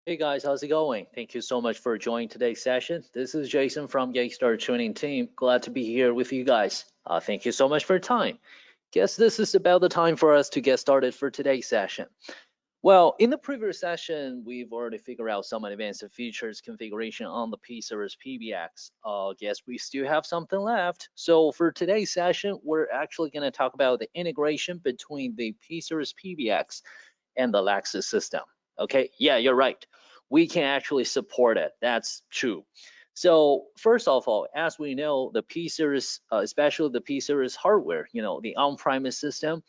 Hey guys, how's it going? Thank you so much for joining today's session. This is Jason from Yeastar Training Team. Glad to be here with you guys. Thank you so much for your time. Guess this is about the time for us to get started for today's session. Well, in the previous session, we've already figured out some advanced features configuration on the P-Series PBX. Guess we still have something left. So for today's session, we're actually going to talk about the integration between the P-Series PBX and the YSCIS system. Okay, yeah, you're right. We can actually support it. That's true. So first of all, as we know, the P-Series, especially the P-Series hardware, the on-premise system,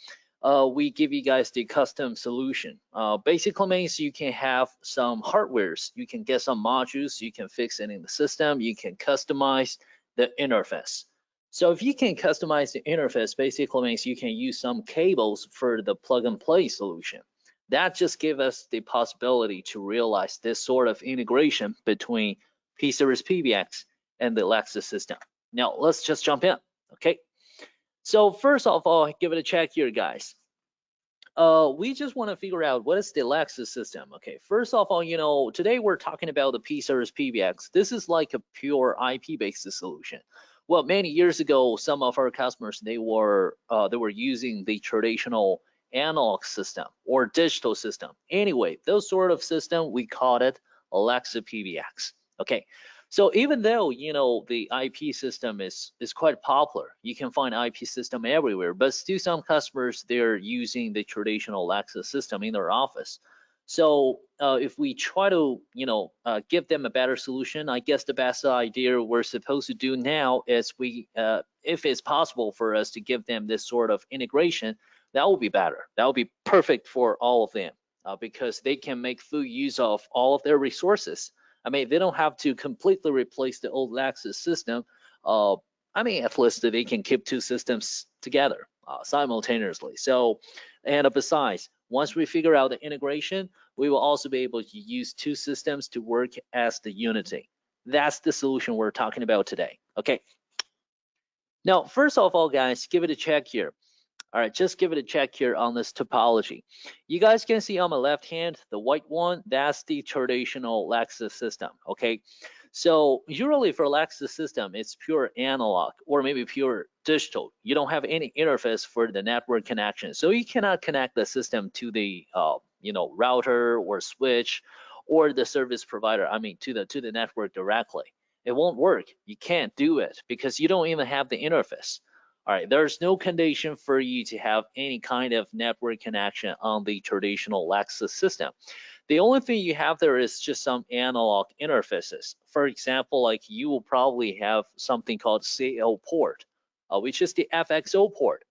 we give you guys the custom solution. Basically means you can have some hardwares, you can get some modules, you can fix it in the system, you can customize the interface. So if you can customize the interface, basically means you can use some cables for the plug and play solution. That just gives us the possibility to realize this sort of integration between P-Series PBX and the YSCIS system. Now let's just jump in, okay? So first of all, give it a check here, guys. We just want to figure out what is the YSCIS system. Okay, first of all, today we're talking about the P-Series PBX. This is like a pure IP-based solution. Well, many years ago, some of our customers they were using the traditional analog system or digital system. Anyway, those sort of system we called it YSCIS PBX. Okay, so even though the IP system is quite popular, you can find IP system everywhere, but still some customers they're using the traditional YSCIS system in their office. So if we try to give them a better solution, I guess the best idea we're supposed to do now is if it's possible for us to give them this sort of integration, that would be better. That would be perfect for all of them because they can make full use of all of their resources. I mean, they don't have to completely replace the old YSCIS system. I mean, at least they can keep two systems together simultaneously. So, and besides, once we figure out the integration, we will also be able to use two systems to work as the unity. That's the solution we're talking about today. Okay. Now, first of all, guys, give it a check here. All right, just give it a check here on this topology. You guys can see on my left hand, the white one, that's the traditional YSCIS system, okay? So usually for YSCIS system, it's pure analog or maybe pure digital. You don't have any interface for the network connection. So you cannot connect the system to the router or switch or the service provider, I mean to the network directly. It won't work. You can't do it because you don't even have the interface. All right, there's no condition for you to have any kind of network connection on the traditional YSCIS system. The only thing you have there is just some analog interfaces. For example, like you will probably have something called CL port, which is the FXO port.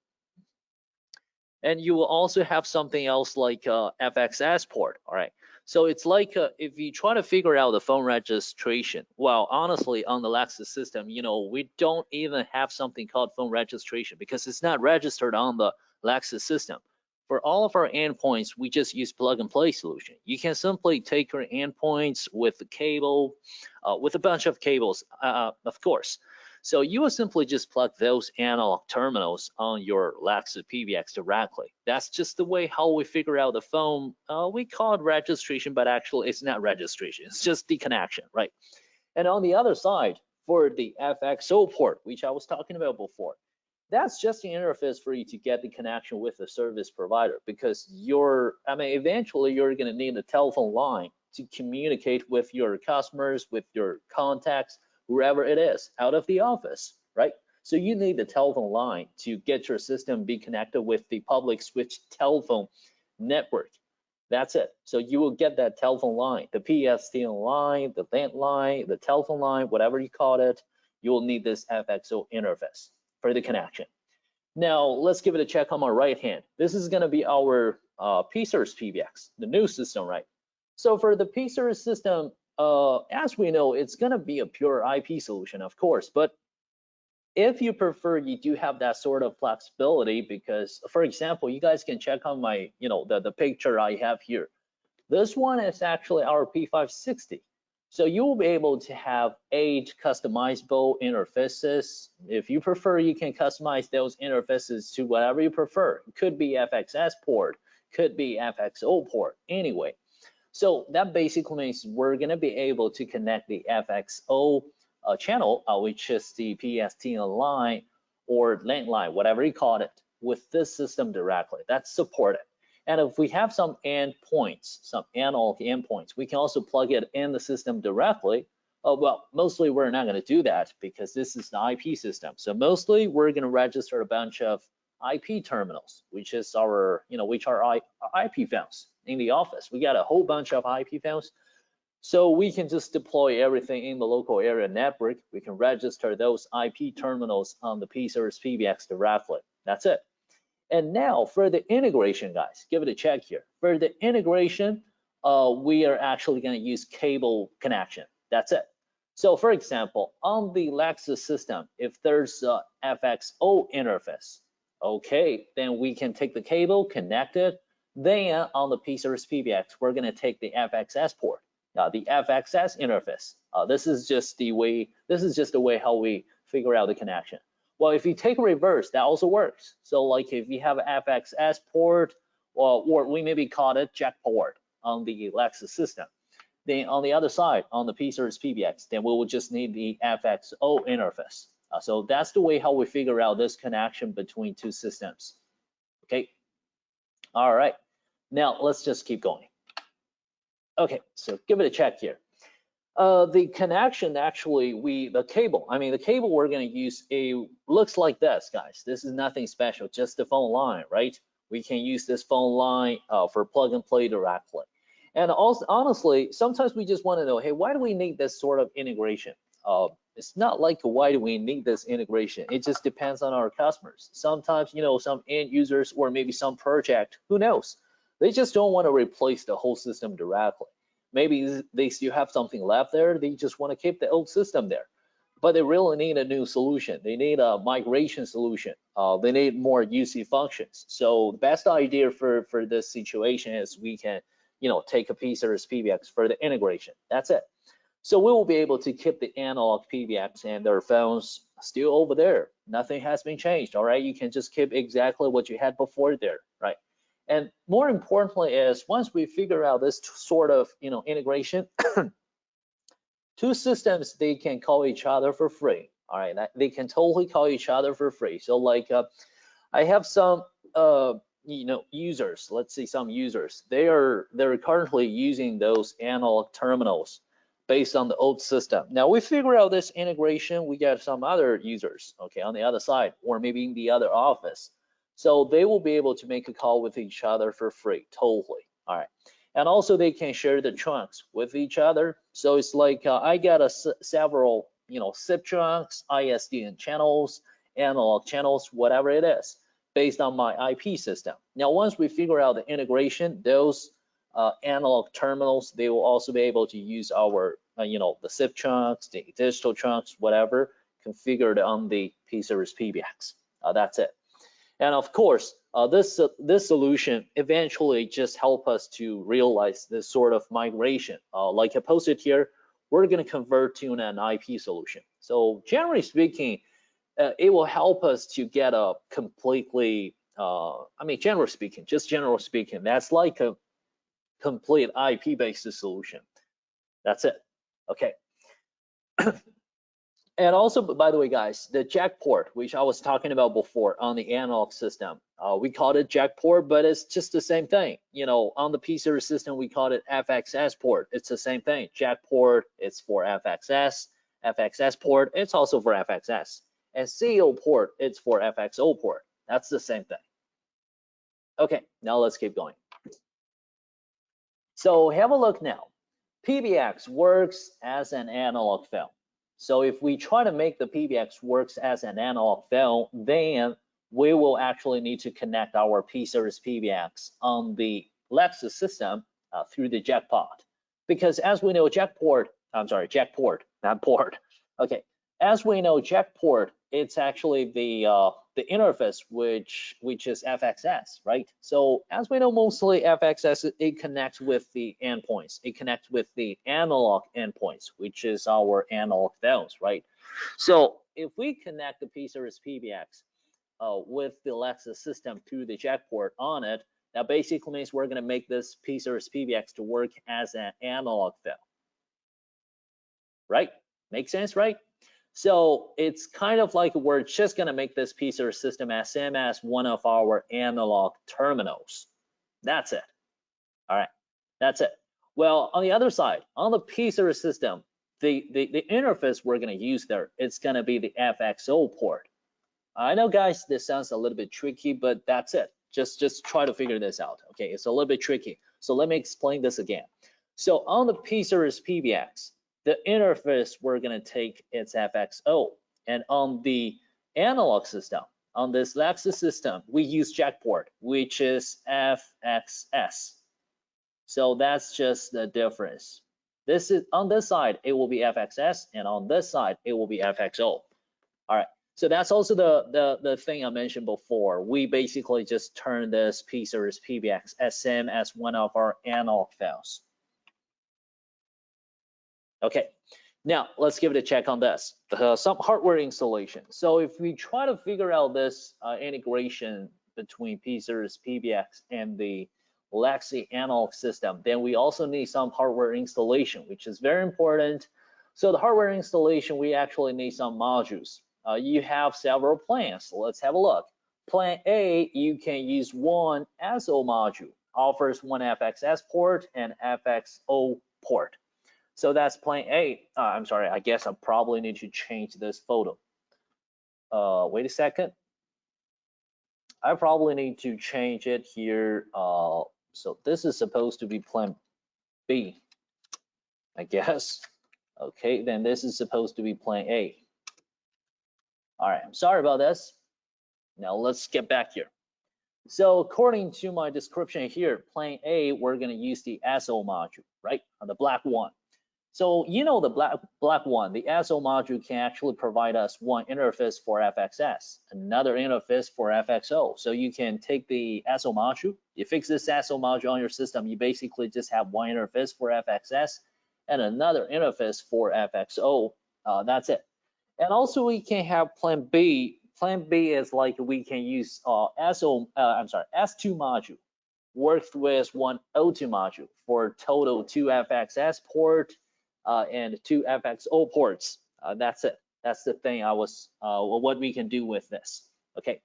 And you will also have something else like FXS port, all right? So it's like if you try to figure out the phone registration, well, honestly, on the YSCIS system, we don't even have something called phone registration because it's not registered on the YSCIS system. For all of our endpoints, we just use plug and play solution. You can simply take your endpoints with the cable, with a bunch of cables, of course. So you will simply just plug those analog terminals on your YSCIS PBX directly. That's just the way how we figure out the phone. We call it registration, but actually it's not registration. It's just the connection, right? And on the other side, for the FXO port, which I was talking about before, that's just the interface for you to get the connection with the service provider because eventually you're going to need a telephone line to communicate with your customers, with your contacts, wherever it is, out of the office, right? So you need the telephone line to get your system be connected with the public switch telephone network. That's it. So you will get that telephone line, the PSTN line, the LAN line, the telephone line, whatever you call it, you will need this FXO interface for the connection. Now let's give it a check on my right hand. This is going to be our P-Series PBX, the new system, right? So for the P-Series system, as we know, it's going to be a pure IP solution, of course, but if you prefer, you do have that sort of flexibility because, for example, you guys can check on my, the picture I have here. This one is actually our P560. So you will be able to have 8 customizable interfaces. If you prefer, you can customize those interfaces to whatever you prefer. It could be FXS port, could be FXO port, anyway. So that basically means we're going to be able to connect the FXO channel, which is the PSTN line or landline, whatever you call it, with this system directly. That's supported. And if we have some endpoints, some analog endpoints, we can also plug it in the system directly. Well, mostly we're not going to do that because this is the IP system. So mostly we're going to register a bunch of IP terminals, which is our, which are IP phones in the office. We got a whole bunch of IP phones. So we can just deploy everything in the local area network. We can register those IP terminals on the P-Series PBX directly. That's it. And now for the integration, guys, give it a check here. For the integration, we are actually going to use cable connection. That's it. So for example, on the Lexus system, if there's a FXO interface, okay, then we can take the cable, connect it. Then on the P-Series PBX, we're going to take the FXS port, the FXS interface. This is just the way how we figure out the connection. Well, if you take reverse, that also works. So like if you have an FXS port, or we maybe call it jack port on the Lexus system, then on the other side, on the P-Series PBX, then we will just need the FXO interface. So that's the way how we figure out this connection between two systems. Okay. All right. Now let's just keep going. Okay, so give it a check here. The connection, actually, the cable we're going to use looks like this, guys. This is nothing special, just the phone line, right? We can use this phone line for plug and play directly. And also, honestly, sometimes we just want to know, hey, why do we need this sort of integration? It's not like why do we need this integration? It just depends on our customers. Sometimes, some end users or maybe some project, who knows? They just don't want to replace the whole system directly. Maybe they still have something left there. They just want to keep the old system there, but they really need a new solution. They need a migration solution. They need more UC functions. So the best idea for this situation is we can, take a P-Series PBX for the integration. That's it. So we will be able to keep the analog PBX and their phones still over there. Nothing has been changed. All right, you can just keep exactly what you had before there, right? And more importantly is once we figure out this sort of integration, two systems, they can call each other for free. All right, they can totally call each other for free. So like I have some users, let's say some users, they're currently using those analog terminals based on the old system. Now we figure out this integration, we get some other users, okay, on the other side, or maybe in the other office. So they will be able to make a call with each other for free, totally. All right, and also they can share the trunks with each other. So it's like I got several, SIP trunks, ISDN channels, analog channels, whatever it is, based on my IP system. Now, once we figure out the integration, those analog terminals, they will also be able to use our, the SIP trunks, the digital trunks, whatever, configured on the P-Series PBX. That's it. And of course, this solution eventually just help us to realize this sort of migration. Like I posted here, we're going to convert to an IP solution. So generally speaking, it will help us to get a completely, general speaking, that's like a complete IP-based solution. That's it. Okay. And also, by the way, guys, the jack port, which I was talking about before on the analog system, we called it jack port, but it's just the same thing. On the P-Series system, we called it FXS port. It's the same thing. Jack port, it's for FXS. FXS port, it's also for FXS. And CO port, it's for FXO port. That's the same thing. Okay, now let's keep going. So have a look now. PBX works as an analog phone. So if we try to make the PBX works as an analog phone, then we will actually need to connect our P-Series PBX on the Lexus system through the jack port. Because as we know, jack port, not port. Okay, as we know, jack port, it's actually the interface which is FXS, right? So as we know, mostly FXS, it connects with the endpoints. It connects with the analog endpoints, which is our analog phones, right? So if we connect the P-Series PBX with the Lexus system through the jack port on it, That basically means we're going to make this P-Series PBX to work as an analog file, right? Makes sense, right? So it's kind of like we're just going to make this P-Series system as same as one of our analog terminals. That's it. All right, that's it. Well, on the other side, on the P-Series system, the interface we're going to use there, it's going to be the FXO port. I know, guys, this sounds a little bit tricky, but that's it. Just try to figure this out. Okay, it's a little bit tricky. So let me explain this again. So on the P-Series PBX, the interface we're going to take its FXO, and on the analog system, on this Lexus system, we use jack port, which is FXS. So that's just the difference. This is on this side, it will be FXS, and on this side, it will be FXO. All right. So that's also the thing I mentioned before. We basically just turn this P-Series PBX as same as one of our analog files. Okay, now let's give it a check on this. Some hardware installation. So if we try to figure out this integration between P-Series PBX and the Lexi analog system, then we also need some hardware installation, which is very important. So the hardware installation, we actually need some modules. You have several plans. So let's have a look. Plan A, you can use one SO module, offers one FXS port and FXO port. So that's plan A. I'm sorry, I guess I probably need to change this photo. Wait a second. I probably need to change it here. So this is supposed to be plan B, I guess. Okay, then this is supposed to be plan A. All right, I'm sorry about this. Now let's get back here. So according to my description here, plan A, we're gonna use the SO module, right? The black one. So you know the black one, the SO module can actually provide us one interface for FXS, another interface for FXO. So you can take the SO module, you fix this SO module on your system, you basically just have one interface for FXS and another interface for FXO. That's it. And also we can have plan B. Plan B is like we can use S2 module worked with one O2 module for total 2 FXS port and 2 FXO ports. That's it. That's the thing what we can do with this. Okay.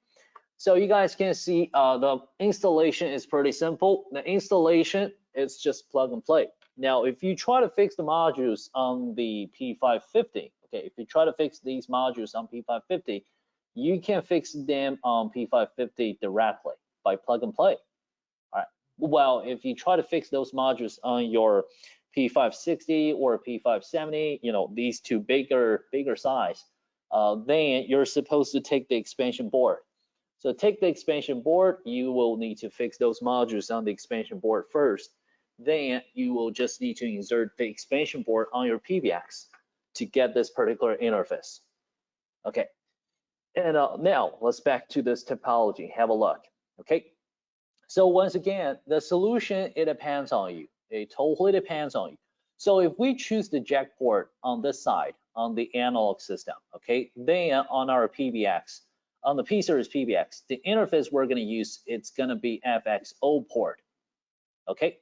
So you guys can see the installation is pretty simple. The installation is just plug and play. Now, if you try to fix the modules on the P550, okay, if you try to fix these modules on P550, you can fix them on P550 directly by plug and play. All right. Well, if you try to fix those modules on your P560 or P570, you know, these two bigger size, then you're supposed to take the expansion board. So take the expansion board, you will need to fix those modules on the expansion board first. Then you will just need to insert the expansion board on your PBX to get this particular interface. Okay, and now let's back to this topology, have a look. Okay, so once again, the solution, it depends on you. It totally depends on you. So if we choose the jack port on this side, on the analog system, okay, then on our PBX, on the P-Series PBX, the interface we're going to use, it's going to be FXO port, okay?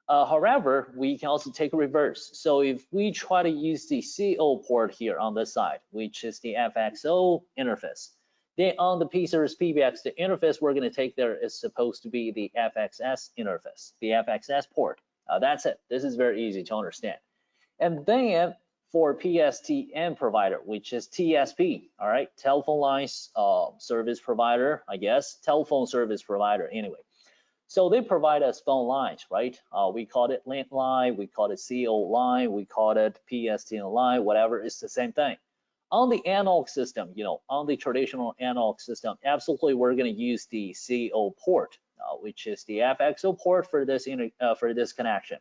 However, we can also take a reverse. So if we try to use the CO port here on this side, which is the FXO interface, then on the P-Series PBX, the interface we're going to take there is supposed to be the FXS interface, the FXS port. That's it. This is very easy to understand. And then for PSTN provider, which is TSP, all right, telephone lines service provider, I guess, telephone service provider anyway. So they provide us phone lines, right? We call it landline, we call it CO line, we call it PSTN line, whatever, it's the same thing. On the analog system, you know, on the traditional analog system, absolutely we're going to use the CO port, which is the FXO port for this connection.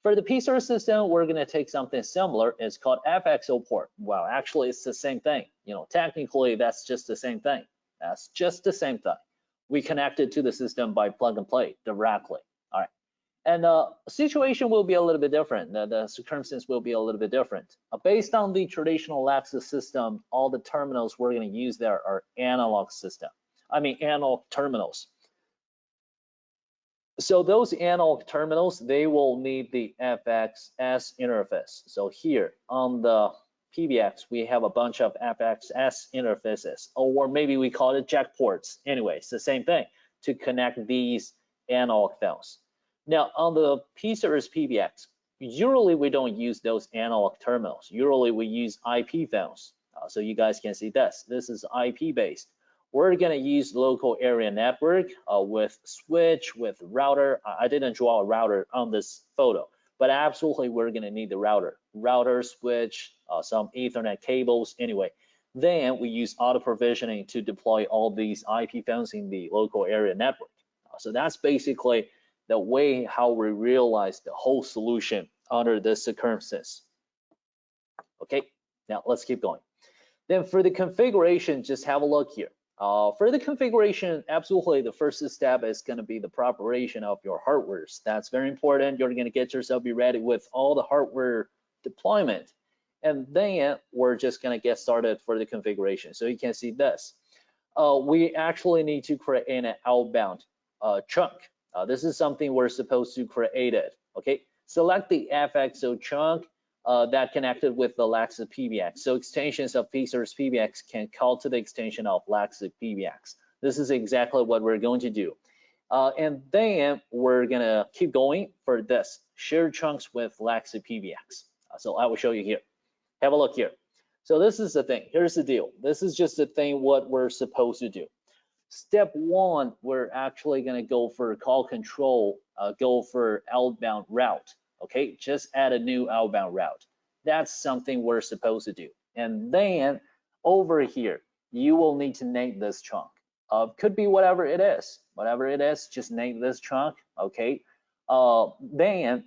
For the P-Series system, we're going to take something similar. It's called FXO port. Well, actually, it's the same thing. You know, technically, that's just the same thing. That's just the same thing. We connect it to the system by plug and play directly. All right. And the situation will be a little bit different. The circumstance will be a little bit different. Based on the traditional Lexus system, all the terminals we're going to use there are analog terminals. So those analog terminals, they will need the FXS interface. So here on the PBX, we have a bunch of FXS interfaces, or maybe we call it jack ports. Anyway, it's the same thing to connect these analog phones. Now on the P-Series PBX, usually we don't use those analog terminals. Usually we use IP phones. So you guys can see this. This is IP based. We're gonna use local area network with switch, with router. I didn't draw a router on this photo, but absolutely we're gonna need the router, switch, some Ethernet cables. Anyway, then we use auto provisioning to deploy all these IP phones in the local area network. So that's basically the way how we realize the whole solution under this circumstance. Okay, now let's keep going. Then for the configuration, just have a look here. For the configuration, absolutely the first step is going to be the preparation of your hardwares. That's very important. You're going to get yourself be ready with all the hardware deployment. And then we're just going to get started for the configuration. So you can see this. We actually need to create an outbound chunk. This is something we're supposed to create it. Okay, select the FXO chunk that connected with the YSCIS PBX. So extensions of Yeastar PBX can call to the extension of YSCIS PBX. This is exactly what we're going to do. And then we're gonna keep going for this, share chunks with YSCIS PBX. So I will show you here. Have a look here. So this is the thing, here's the deal. This is just the thing what we're supposed to do. Step one, we're actually gonna go for call control, go for outbound route. Okay, just add a new outbound route. That's something we're supposed to do. And then over here, you will need to name this chunk. Could be whatever it is. Whatever it is, just name this chunk. Okay. Then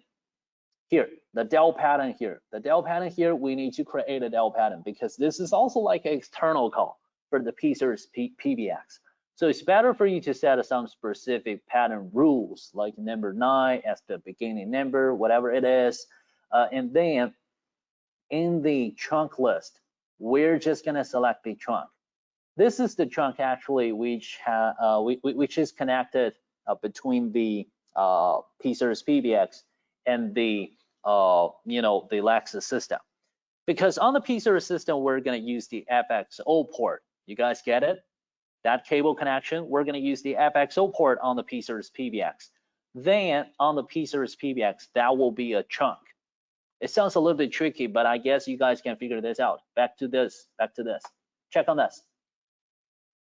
here, the del pattern here. The del pattern here, we need to create a del pattern because this is also like an external call for the Yeastar PBX. So it's better for you to set some specific pattern rules, like number 9 as the beginning number, whatever it is. And then in the chunk list, we're just gonna select the chunk. This is the chunk actually which is connected between the Yeastar PBX and the the YSCIS system. Because on the Yeastar system, we're gonna use the FXO port. You guys get it? That cable connection, we're going to use the FXO port on the Yeastar PBX. Then on the Yeastar PBX, that will be a chunk. It sounds a little bit tricky, but I guess you guys can figure this out. Back to this. Check on this.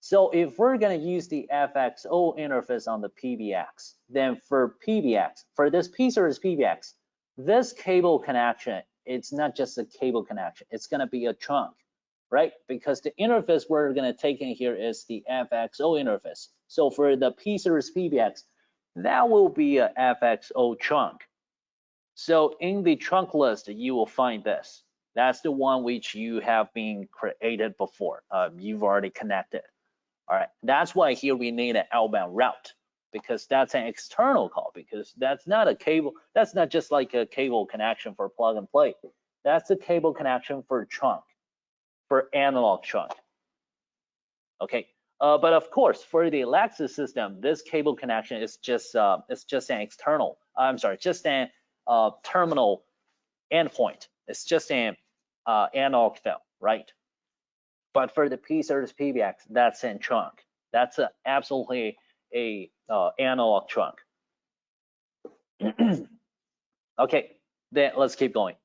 So if we're going to use the FXO interface on the PBX, then for PBX, for this Yeastar PBX, this cable connection, it's not just a cable connection. It's going to be a chunk. Right? Because the interface we're going to take in here is the FXO interface. So for the Yeastar PBX, that will be a FXO chunk. So in the chunk list, you will find this. That's the one which you have been created before. You've already connected. All right. That's why here we need an outbound route because that's an external call because that's not a cable. That's not just like a cable connection for plug and play. That's a cable connection for chunk. For analog chunk. Okay, but of course for the YSCIS system, this cable connection is just an external. I'm sorry, just an terminal endpoint. It's just an analog phone, right? But for the Yeastar PBX, that's a chunk. That's absolutely a analog chunk. Okay, then let's keep going.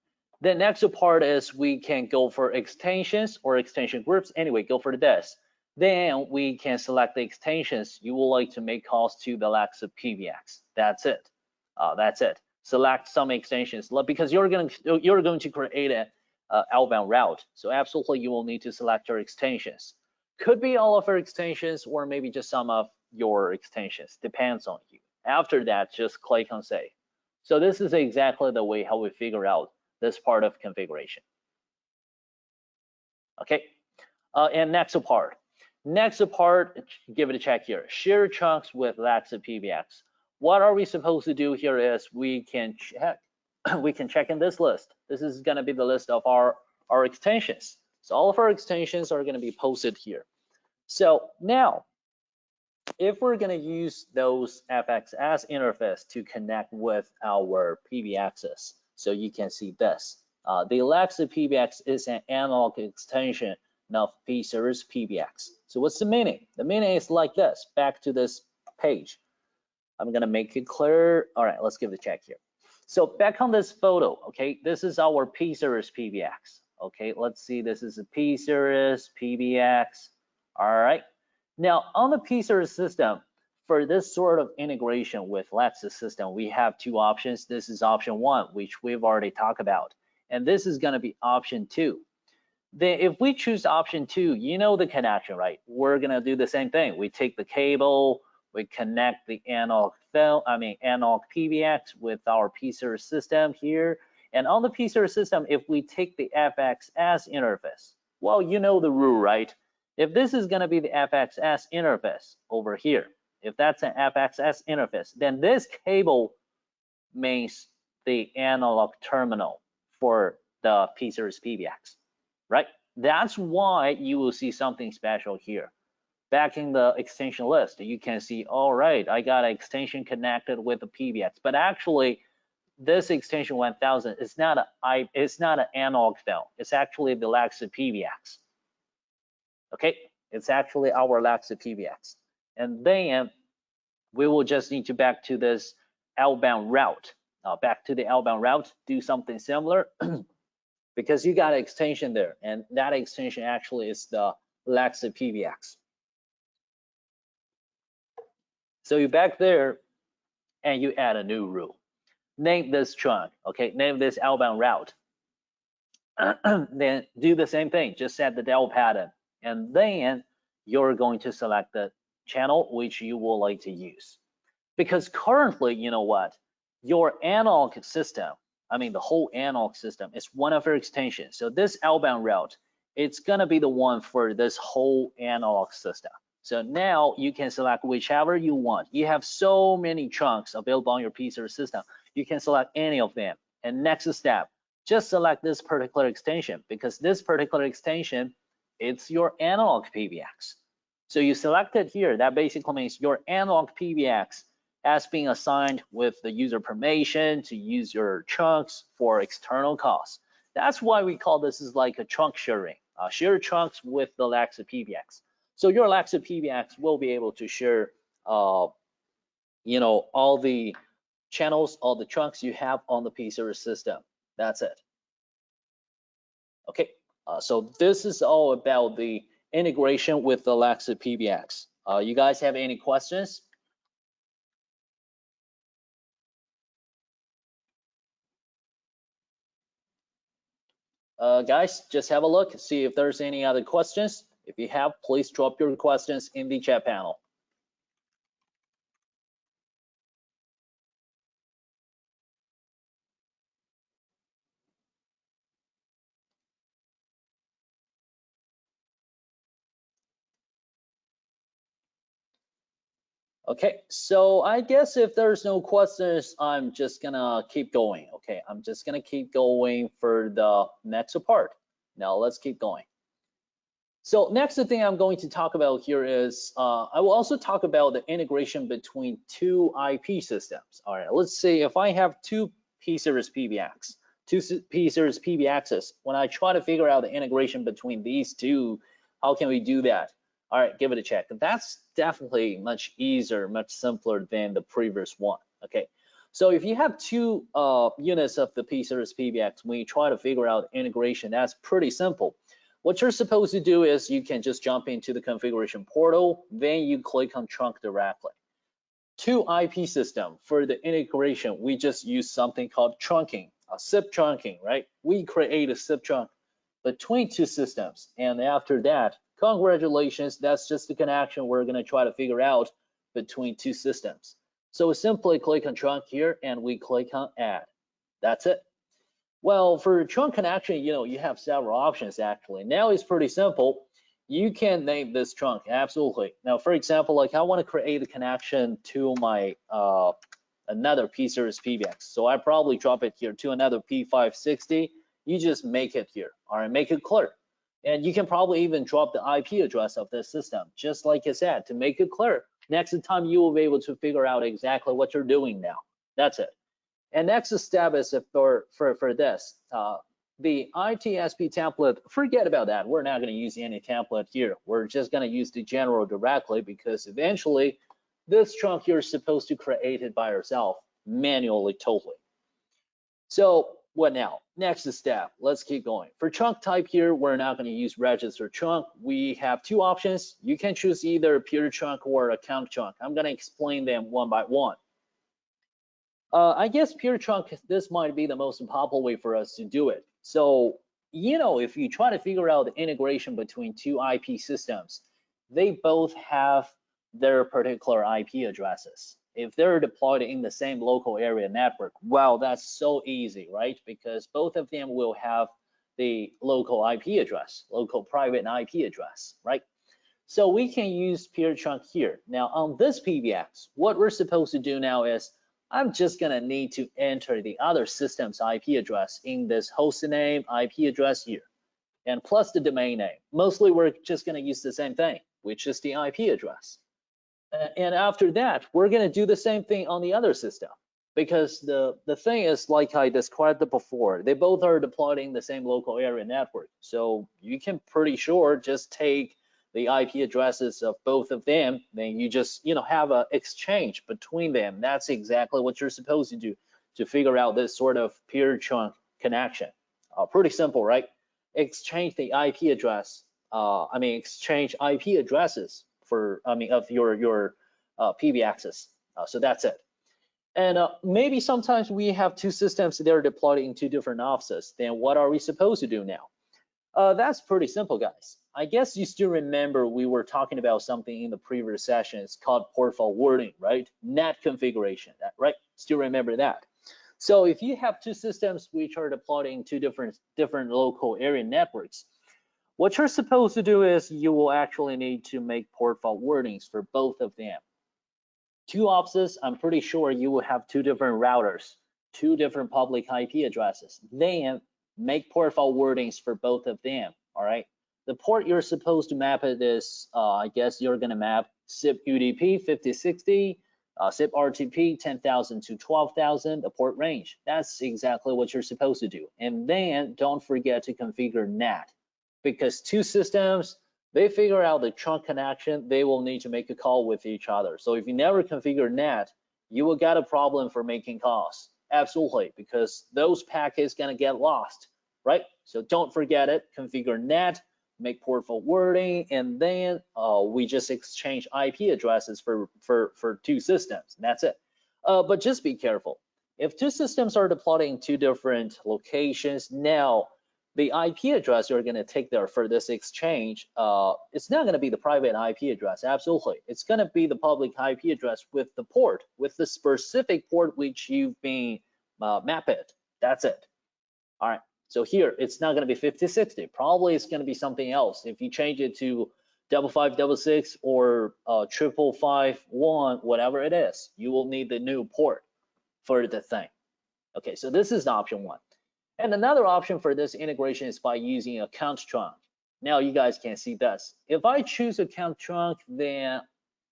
The next part is we can go for extensions or extension groups. Anyway, go for this. Then we can select the extensions you would like to make calls to the YSCIS PBX. That's it. That's it. Select some extensions because you're going to create an outbound route. So absolutely, you will need to select your extensions. Could be all of your extensions or maybe just some of your extensions. Depends on you. After that, just click on Save. So this is exactly the way how we figure out this part of configuration. Okay, and next part. Give it a check here. Share chunks with YSCIS PBX. What are we supposed to do here is we can check in this list. This is going to be the list of our extensions. So all of our extensions are going to be posted here. So now if we're going to use those FXS interface to connect with our PBXs, so you can see this. The Alexa PBX is an analog extension of P-Series PBX. So what's the meaning? The meaning is like this. Back to this page. I'm going to make it clear. All right, let's give it a check here. So back on this photo, okay, this is our P-Series PBX. Okay, let's see, this is a P-Series PBX. All right. Now, on the P-Series system, for this sort of integration with Lexus system, we have two options. This is option 1, which we've already talked about, and this is going to be option 2. Then if we choose option 2, you know the connection, right? We're going to do the same thing. We take the cable, we connect the analog PBX with our P-Series system here. And on the P-Series system, if we take the FXS interface, well, you know the rule, right? If this is going to be the FXS interface over here, if that's an FXS interface, then this cable means the analog terminal for the P-Series PBX, right? That's why you will see something special here. Back in the extension list, you can see, all right, I got an extension connected with the PBX, but actually, this extension 1000 is not an analog film. It's actually the Alexa PBX. Okay, it's actually our Alexa PBX. And then we will just need to back to this outbound route. Back to the outbound route, do something similar because you got an extension there, and that extension actually is the Alexa PBX. So you back there and you add a new rule. Name this trunk, okay? Name this outbound route. Then do the same thing, just set the dial pattern, and then you're going to select the channel which you would like to use. Because currently, you know what? Your analog system, the whole analog system is one of your extensions. So this outbound route, it's gonna be the one for this whole analog system. So now you can select whichever you want. You have so many chunks available on your P-Series system. You can select any of them. And next step, just select this particular extension because this particular extension, it's your analog PBX. So you select it here. That basically means your analog PBX has been assigned with the user permission to use your chunks for external costs. That's why we call this is like a trunk sharing. Share chunks with the Alexa PBX. So your Alexa PBX will be able to share, all the channels, all the trunks you have on the P-Series system. That's it. Okay, so this is all about the integration with the Alexa PBX. You guys have any questions? Guys, just have a look, see if there's any other questions. If you have, please drop your questions in the chat panel. Okay, so I guess if there's no questions, I'm just gonna keep going. Okay, I'm just gonna keep going for the next part. Now let's keep going. So next thing I'm going to talk about here is, I will also talk about the integration between two IP systems. All right, let's see if I have two P-Series PBX, two P-Series PBXs, when I try to figure out the integration between these two, how can we do that? All right, give it a check. That's definitely much easier, much simpler than the previous one, okay? So if you have two units of the P-Series PBX, when you try to figure out integration, that's pretty simple. What you're supposed to do is you can just jump into the configuration portal, then you click on trunk directly. Two IP system, for the integration, we just use something called trunking, a SIP trunking, right? We create a SIP trunk between two systems, and after that, congratulations, that's just the connection we're gonna try to figure out between two systems. So we simply click on trunk here and we click on add. That's it. Well, for trunk connection, you have several options actually. Now it's pretty simple. You can name this trunk, absolutely. Now, for example, like I want to create a connection to my another P-Series PBX. So I probably drop it here to another P560. You just make it here, all right, make it clear. And you can probably even drop the IP address of this system, just like I said, to make it clear. Next time you will be able to figure out exactly what you're doing now. That's it. And next step is for this, the ITSP template, forget about that. We're not going to use any template here. We're just going to use the general directly, because eventually this chunk you're supposed to create it by yourself manually totally. So what now? Next step, let's keep going. For chunk type here, we're not going to use register chunk. We have two options. You can choose either pure chunk or account chunk. I'm going to explain them one by one. I guess pure chunk, this might be the most popular way for us to do it. So, you know, if you try to figure out the integration between two IP systems, they both have their particular IP addresses. If they're deployed in the same local area network, wow, that's so easy, right? Because both of them will have the local IP address, local private IP address, right? So we can use pure chunk here. Now on this PBX, what we're supposed to do now is, I'm just gonna need to enter the other system's IP address in this host name IP address here, and plus the domain name. Mostly we're just gonna use the same thing, which is the IP address. And after that, we're gonna do the same thing on the other system, because the thing is, like I described it before, they both are deployed in the same local area network. So you can pretty sure just take the IP addresses of both of them, then you just, you know, have an exchange between them. That's exactly what you're supposed to do to figure out this sort of pure chunk connection. Pretty simple, right? Exchange the IP address. Exchange IP addresses for, of your PBXs. So that's it. And maybe sometimes we have two systems that are deployed in two different offices. Then what are we supposed to do now? That's pretty simple, guys. I guess you still remember we were talking about something in the previous session. It's called port forwarding, right? NAT configuration, right? Still remember that. So if you have two systems which are deployed in two different local area networks, what you're supposed to do is you will actually need to make port forwardings for both of them. Two offices, I'm pretty sure you will have two different routers, two different public IP addresses. Then make port forwardings for both of them, all right? The port you're supposed to map it is, I guess you're gonna map SIP UDP 5060, SIP RTP 10,000 to 12,000, the port range. That's exactly what you're supposed to do. And then don't forget to configure NAT, because two systems, they figure out the trunk connection, they will need to make a call with each other. So if you never configure NAT, you will get a problem for making calls. Absolutely, because those packets gonna get lost, right? So don't forget it, configure NAT, make port forwarding, and then we just exchange IP addresses for two systems. That's it. But just be careful. If two systems are deployed in two different locations, now the IP address you're going to take there for this exchange, it's not going to be the private IP address. Absolutely, it's going to be the public IP address with the port, with the specific port which you've been mapped. That's it. All right. So here, it's not going to be 5060. Probably it's going to be something else. If you change it to 5566 or 5551, whatever it is, you will need the new port for the thing. Okay, so this is option one. And another option for this integration is by using account trunk. Now you guys can see this. If I choose account trunk, then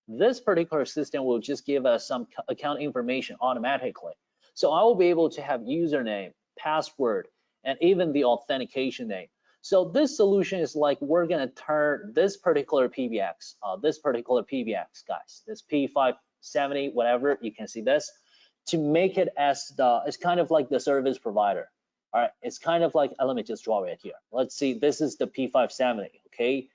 this particular system will just give us some account information automatically. So I will be able to have username, password, and even the authentication name. So this solution is like we're gonna turn this particular PBX, guys, this P570, whatever, you can see this, to make it as it's kind of like the service provider. All right, it's kind of like, let me just draw it here. Let's see, this is the P570, okay?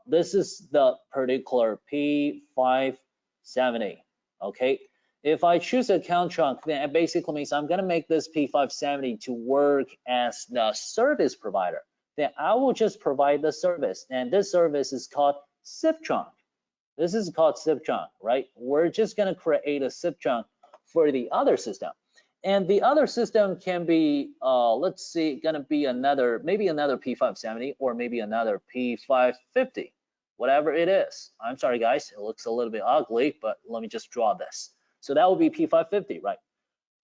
This is the particular P570, okay? If I choose account trunk, then it basically means I'm gonna make this P570 to work as the service provider. Then I will just provide the service, and this service is called SIP trunk. This is called SIP trunk, right? We're just gonna create a SIP trunk for the other system. And the other system can be, let's see, gonna be another, maybe another P570 or maybe another P550, whatever it is. I'm sorry, guys, it looks a little bit ugly, but let me just draw this. So that would be P550, right?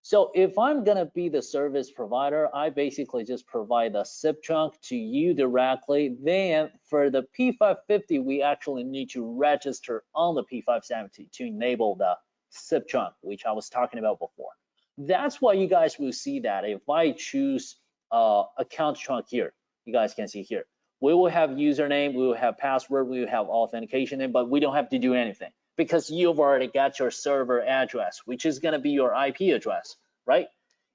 So if I'm gonna be the service provider, I basically just provide the SIP trunk to you directly. Then for the P550, we actually need to register on the P570 to enable the SIP trunk, which I was talking about before. That's why you guys will see that if I choose account trunk here, you guys can see here, we will have username, we will have password, we will have authentication name, but we don't have to do anything because you've already got your server address, which is going to be your IP address, right?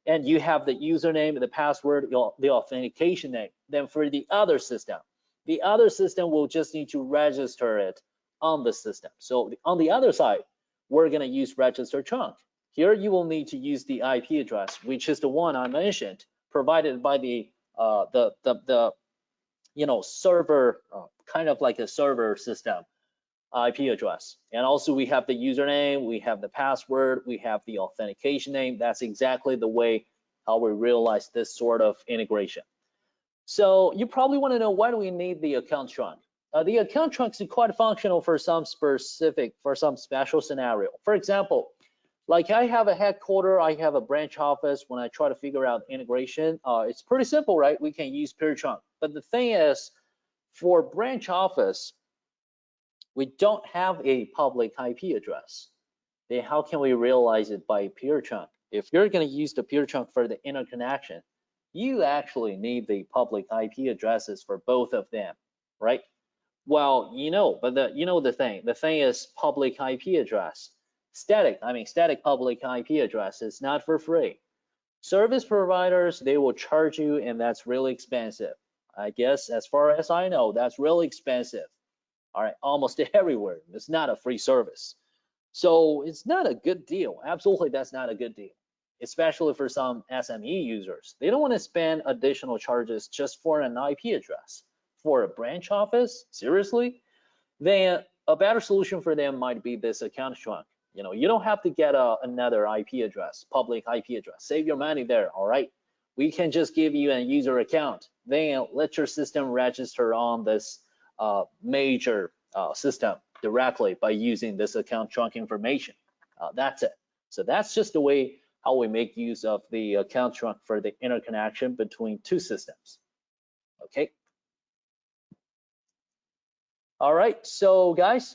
And you have the username, the password, the authentication name. Then for the other system will just need to register it on the system. So on the other side, we're going to use register trunk. Here you will need to use the IP address, which is the one I mentioned, provided by the server, kind of like a server system IP address. And also we have the username, we have the password, we have the authentication name. That's exactly the way how we realize this sort of integration. So you probably want to know, why do we need the account trunk? The account trunk is quite functional for some special scenario. For example, like I have a headquarter, I have a branch office. When I try to figure out integration, it's pretty simple, right? We can use peer trunk. But the thing is, for branch office, we don't have a public IP address. Then how can we realize it by peer trunk? If you're going to use the peer trunk for the interconnection, you actually need the public IP addresses for both of them, right? Well, but the thing is public IP address. Static public IP address is not for free. Service providers, they will charge you, and that's really expensive. I guess as far as I know, that's really expensive. All right, almost everywhere. It's not a free service. So it's not a good deal. Absolutely, that's not a good deal, especially for some SME users. They don't want to spend additional charges just for an IP address. For a branch office, seriously? Then a better solution for them might be this account trunk. You don't have to get another IP address, public IP address. Save your money there, all right? We can just give you a user account. Then let your system register on this major system directly by using this account trunk information. That's it. So that's just the way how we make use of the account trunk for the interconnection between two systems. Okay. All right, so guys,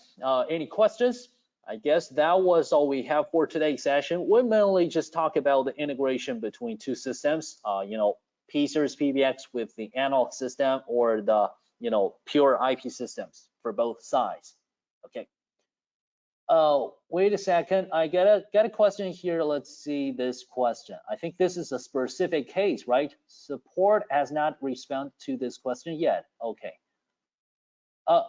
any questions? I guess that was all we have for today's session. We mainly just talk about the integration between two systems, P-Series PBX with the analog system, or the pure IP systems for both sides. Okay. Wait a second, I got a question here. Let's see this question. I think this is a specific case, right? Support has not responded to this question yet. Okay.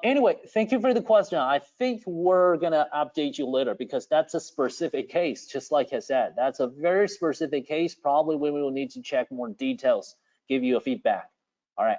Anyway, thank you for the question. I think we're gonna update you later because that's a specific case, just like I said. That's a very specific case. Probably we will need to check more details, give you a feedback. All right.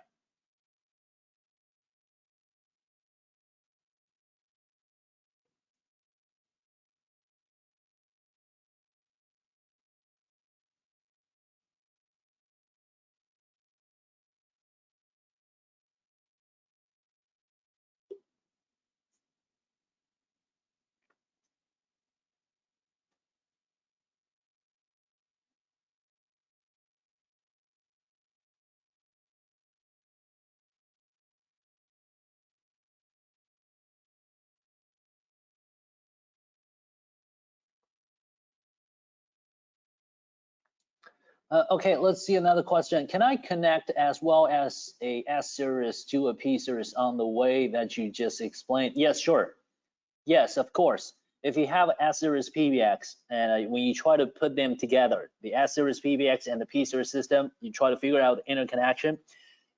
Okay, let's see another question. Can I connect as well as a S-series to a P-series on the way that you just explained? Yes, sure. Yes, of course. If you have S-series PBX and when you try to put them together, the S-series PBX and the P-series system, you try to figure out interconnection,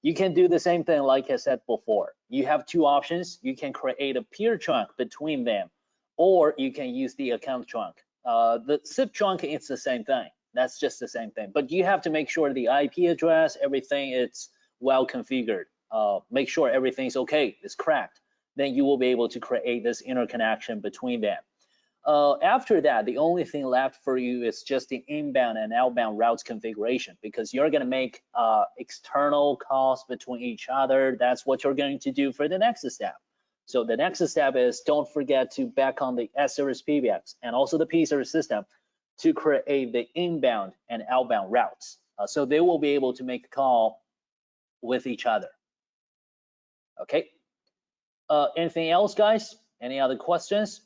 you can do the same thing like I said before. You have two options. You can create a peer trunk between them, or you can use the account trunk. The SIP trunk, it's the same thing. That's just the same thing. But you have to make sure the IP address, everything, it's well configured. Make sure everything's okay, it's cracked. Then you will be able to create this interconnection between them. After that, the only thing left for you is just the inbound and outbound routes configuration, because you're going to make external calls between each other. That's what you're going to do for the next step. So the next step is, don't forget to back on the S-series PBX and also the P-series system. to create the inbound and outbound routes. So they will be able to make a call with each other. Okay. Anything else, guys? Any other questions?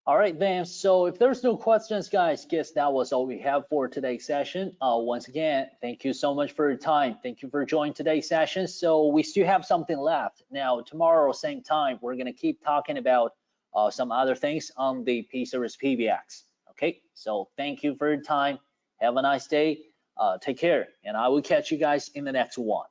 All right, then. So if there's no questions, guys, guess that was all we have for today's session. Once again, thank you so much for your time. Thank you for joining today's session. So we still have something left. Now, tomorrow, same time, we're going to keep talking about some other things on the P-Series PBX. Okay, so thank you for your time. Have a nice day. Take care, and I will catch you guys in the next one.